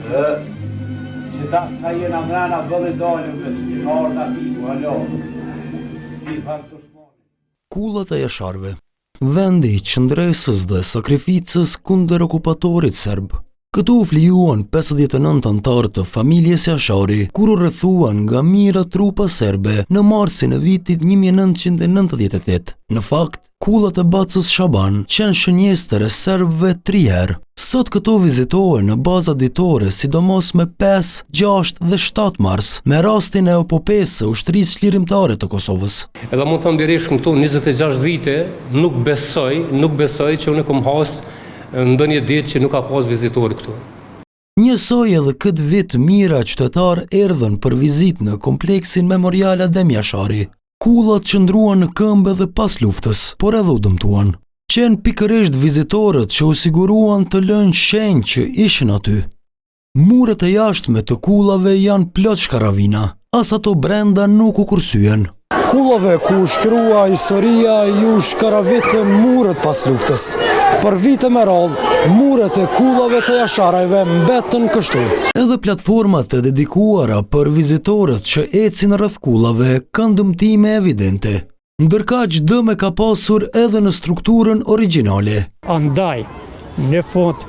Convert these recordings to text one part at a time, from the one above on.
Që ta jena mrena bëllë dalëm me që në orda tiku, halo. Kullat e jasharëve, vendi i qëndresës dhe sakrificës kundër okupatorit serb. Këtu u flijuan 59 antarë të familjes Jashari, kur u rrethuan nga mira trupa serbe në marsin e vitit 1998. Në fakt, kullat e Bacës Shaban qenë shënjestër e serbëve 3 herë. Sot këto vizitohen në baza ditore, sidomos me 5, 6 dhe 7 mars, me rastin e epopesë së ushtrisë çlirimtare të Kosovës. Edhe mund të them direkt këtu 26 vite nuk besoj që unë kam has ndonjë ditë që nuk ka pas vizitor këtu. Njësoj edhe këtë vit mira qytetar erdhën për vizitë në kompleksin memorial Adem Jashari. Kullat qëndruan në këmbë edhe pas luftës, por edhe u dëmtuan. Qenë pikërisht vizitorët që u siguruan të lënë shenjë që ishin aty. Muret e jashtme të kullave janë plot shkaravina, as ato brenda nuk u kursyen. Kullave ku shkrua historia ju shkaravitën muret pas luftës. Për vite me radhë, muret e kullave të jasharajve mbetën kështu. Edhe platformat e dedikuara për vizitorët që ecin rreth kullave kanë dëmtime evidente. Ndërkaq dëme ka pasur edhe në strukturën origjinale. Andaj, në fund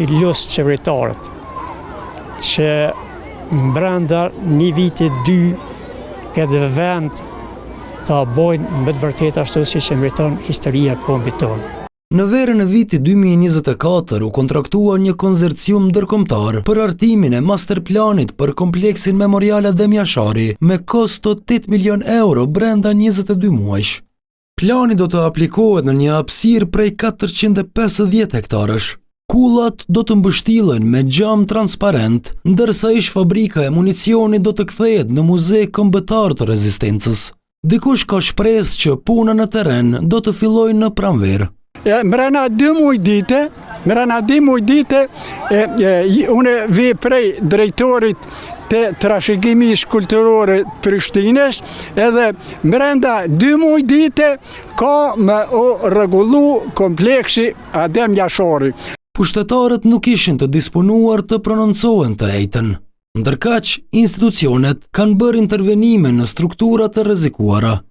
i lus qeveritarët që brenda një viti 2 këtë vend ta bojnë me të vërtet ashtu si që meriton historia e kombit tonë. Në verën e vitit 2024 u kontraktua një konzorcium ndërkombëtar për hartimin e masterplanit për kompleksin memorial Adem Jashari me kosto 8 milion euro brenda 22 muajsh. Plani do të aplikohet në një hapësirë prej 450 hektarësh. Kullat do të mbështillen me gjam transparent, ndërsa ish fabrika e municionit do të kthehet në muze kombëtar të rezistencës. Dikush ka shpresë që puna në terren do të fillojë në pranverë. Mrena 2 muaj dite, unë vi prej drejtorit të trashëgimisë kulturore Prishtinës, edhe mrenda 2 muaj dite ka me u rregullu kompleksi Adem Jashari. Pushtetarët nuk ishin të disponuar të prononcohen të ejtën. Ndërkaq, institucionet kanë bërë intervenime në strukturat e rrezikuara.